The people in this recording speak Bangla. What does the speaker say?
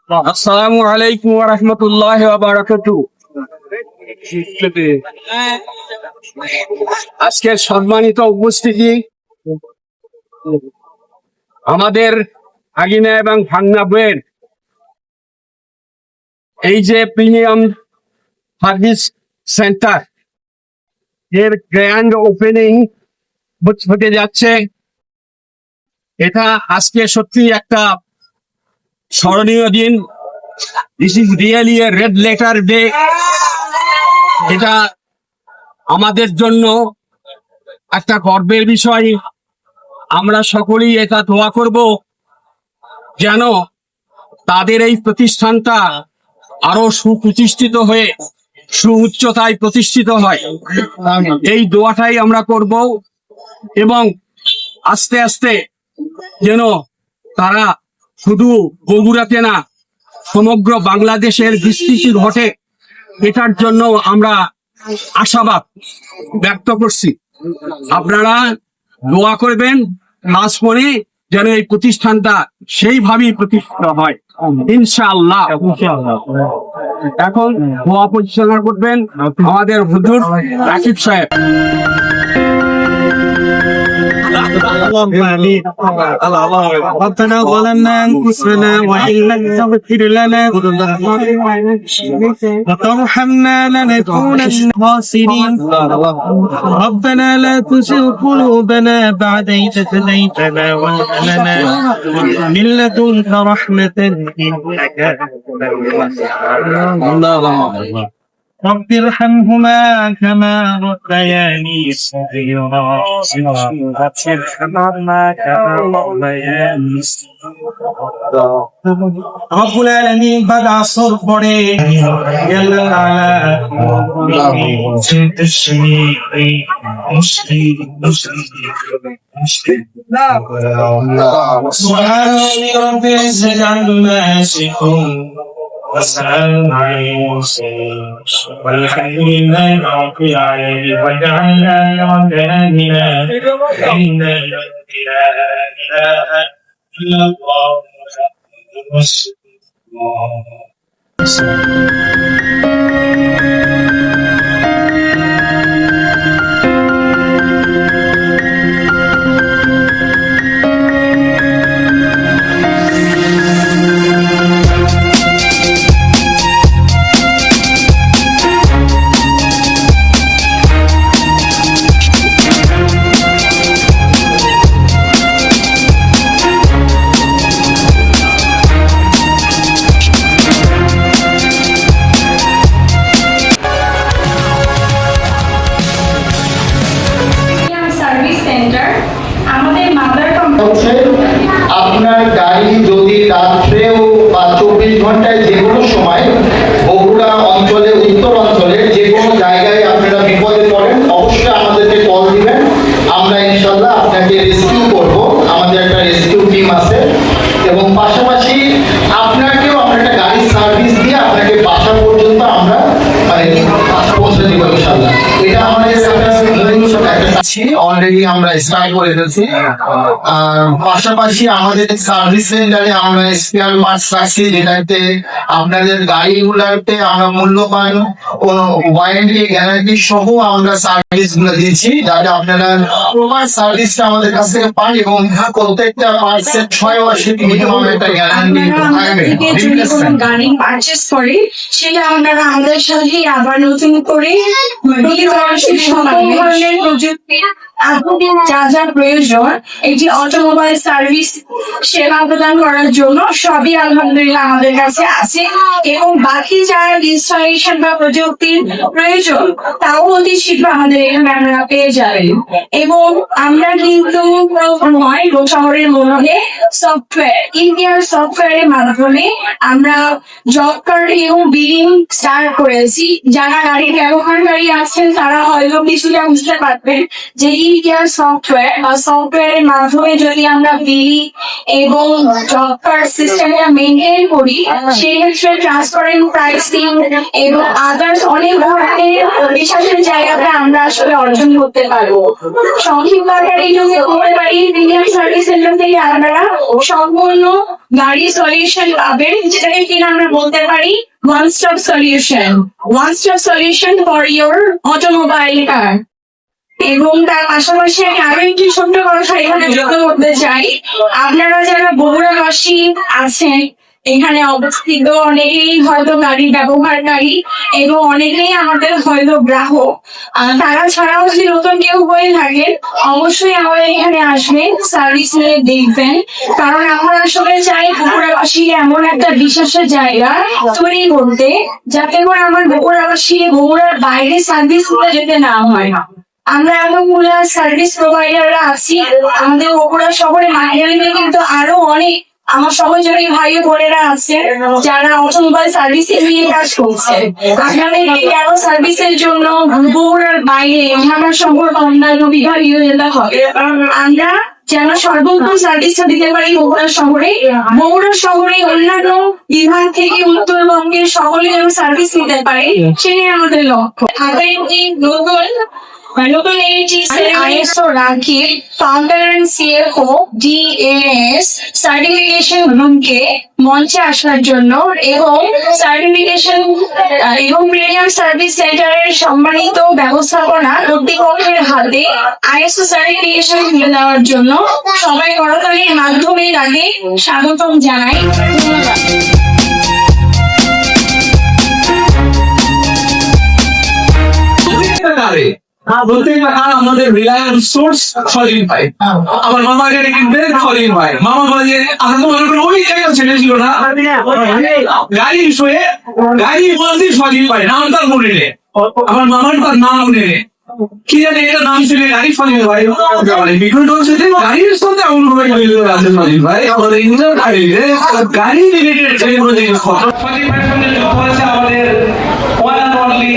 আসসালামু আলাইকুম ওয়া রাহমাতুল্লাহি ওয়া বারাকাতুহু। আজকের সম্মানিত উপস্থিতি, আমাদের আগিনা এবং ভান্না বইয়ের এই যে প্রিমিয়াম সার্ভিস সেন্টার এর গ্র্যান্ড ওপেনিং হতে যাচ্ছে। এটা আজকে সত্যি একটা স্মরণীয় দিন। This is really a red letter day. এটা আমাদের জন্য একটা গর্বের বিষয়। আমরা সকলেই এটা দোয়া করব যেন তাদের এই প্রতিষ্ঠানটা আরো সুপ্রতিষ্ঠিত হয়ে সুউচ্চতায় প্রতিষ্ঠিত হয়, এই দোয়াটাই আমরা করব। এবং আস্তে আস্তে যেন তারা শুধু বগুড়াতে না, সমগ্র বাংলাদেশের বিস্তৃতি ঘটে, এটার জন্য আমরা আশাবাদ ব্যক্ত করছি। আপনারা দোয়া করবেন নাচ পরে যেন এই প্রতিষ্ঠানটা সেইভাবেই প্রতিষ্ঠিত হয় ইনশাআল্লাহ। এখন দোয়া পরিচালনা করবেন আমাদের হুজুর রাকিব সাহেব। ربنا ظلمنا أنفسنا وإن لم تغفر لنا وترحمنا لنكونن من الخاسرين ربنا لا تزغ قلوبنا بعد إذ هديتنا وهب لنا من لدنك رحمة إنك أنت الوهاب رب ارحمهما كما ربياني صغيرا رب ارحمهما كما ربياني صغيرا رب العالمين بعد عصر بڑے جل على سبحان رب العزة عما يصفون وسلام على المرسلين والحمد لله رب العالمين وجعلنا ربنا بنا إن لا إله إلا الله رسول الله. আপনার গাড়ি যদি রাত্রেও বা 24 ঘন্টায় যে কোনো সময় বগুড়া অঞ্চলে, উত্তর অঞ্চলের যে কোনো জায়গায় আপনারা বিপদে পড়েন, অবশ্যই আমাদেরকে কল দিবেন। আমরা ইনশাল্লাহ আপনাকে রেস্কিউ করব। আমাদের একটা রেস্কিউ টিম আছে এবং পাশাপাশি আপনাকেও আমরা একটা গাড়ির সার্ভিস দিয়ে আপনাকে বাসা পর্যন্ত আমরা পৌঁছে দিব ইনশাল্লাহ। এটা আমাদের অলরেডি আমরা স্টার্ট করে ফেলছি। পাশাপাশি আমাদের সার্ভিস সেন্টারে আমরা স্পেয়ার পার্টস রাখছি, যেটাতে আপনাদের গাড়িগুলোতে আমরা মূল্যবান ওয়ারেন্টি গ্যারান্টি সহ আমরা সার্ভিস গুলো দিচ্ছি, যাতে আপনারা প্রপার সার্ভিসটা আমাদের কাছ থেকে পান এবং প্রত্যেকটা পার্টসের 6 মাসের মিনিমাম একটা গ্যারান্টি থাকবে। গাড়ি পারচেজ করে সেটা আপনারা আমাদের সাথে আবার নতুন করে প্রযুক্তি যা যা প্রয়োজন এটি অটোমোবাইল সার্ভিস সেবা প্রদান করার জন্য সবই আলহামদুলিল্লাহ আমাদের কাছে আছে। এবং বাকি যারা ইনস্টলেশন বা প্রযুক্তির প্রয়োজন তাও অতি শীঘ্র আমাদের এখানে আপনারা পেয়ে যাবেন। এবং আমরা কিন্তু শহরের মধ্যে সফটওয়্যার, ইন্ডিয়ার সফটওয়্যারের মাধ্যমে আমরা জব কার্ড এবং বিলিং স্টার্ট করেছি। যারা গাড়ির ব্যবহারকারী আছেন তারা হয়তো কিছুটা বুঝতে পারবেন যে ইন্ডিয়ার সফটওয়্যার বা সফটওয়্যারের মাধ্যমে যদি আমরা বিলি এবং জব কার্ড সিস্টেমটা মেনটেন করি, সেই ক্ষেত্রে ট্রান্সপারেন্ট প্রাইসিং এবং আদার্স অনেক ধরনের বিশ্বাসের জায়গাটা আমরা আসলে অর্জন করতে পারবো। সংক্ষিপ্ত আকারে যদি বলতে পারি, ইন্ডিয়ান সার্ভিস সার্ভিস সেন্টার থেকে আপনারা সম্পূর্ণ গাড়ি সলিউশন পাবেন, যেটাকে কিনা আমরা বলতে পারি one stop solution for your automobile car. এবং তার পাশাপাশি আমি আরো একটি ছোট্ট কথা এখানে যুক্ত করতে চাই। আপনারা যারা বগুড়াবাসী আছেন, এখানে অবস্থিত অনেকেই হয়তো গাড়ি ব্যবহারকারী এবং অনেকেই আমাদের হয়তো গ্রাহক। তারা ছাড়াও যদি নতুন কেউ হয়ে থাকে, অবশ্যই আমাদের এখানে আসবেন, সার্ভিস নিয়ে দেখবেন। কারণ আমরা আসলে চাই বগুড়াবাসী এমন একটা বিশ্বাসের জায়গা তৈরি করতে, যাতে করে আমার বগুড়াবাসী বগুড়ার বাইরে সার্ভিস নিতে যেতে না হয়। আমরা এতগুলা সার্ভিস প্রোভাইডাররা আছি আমাদের বগুড়া শহরে, মাঝখানে কিন্তু আরো অনেক আমার সহযোগী ভাই বোনেরা আছে যারা অটোমোবাইল সার্ভিসিং নিয়ে কাজ করছে। আপনাদের কেন সার্ভিসের জন্য বগুড়ার বাইরে ঢাকা শহর অন্যান্য বিভাগীয় জেলা হবে, আমরা যেন সর্বোত্তম সার্ভিসটা দিতে পারি বগুড়া শহরে। বগুড়া শহরে অন্যান্য বিভাগ থেকে উত্তরবঙ্গের সকলে যেন সার্ভিস নিতে পারে, সেটাই আমাদের লক্ষ্য। আমাদের এই নতুন ISO Rakhi founder and CFO DAS certification গ্রুপকে মঞ্চে আসার জন্য এবং সার্টিফিকেশন এবং প্রিমিয়াম সার্ভিস সেন্টারের সম্মানিত ব্যবস্থাপনা কর্তৃপক্ষের হাতে ISO সার্টিফিকেশন তুলে দেওয়ার জন্য সবাই করতালির মাধ্যমে তাকে স্বাগতম জানাই। ধন্যবাদ। আমাদের রিলায়েন্স সোর্স সলিড পাই, আমার মামা গাড়ি কিনতে সলিড পাই। মামা বলে আমরা তো মনে করি ওই জায়গায় ছেলে ছিল না, গাড়ি শুয়ে গাড়ি বলতে সলিড পাই, নাম তার মনে নেই, আমার মামার তার নাম মনে নেই, কি জানি এটা নাম ছিল গাড়ি সলিড ভাই। গাড়ির সাথে এমন ভাবে আছে সলিড ভাই, আমাদের ইঞ্জিন গাড়ি রিলেটেড যে কোনো জিনিস সলিড ভাইয়ের সঙ্গে যুক্ত হয়েছে আমাদের ওয়ান অ্যান্ড অনলি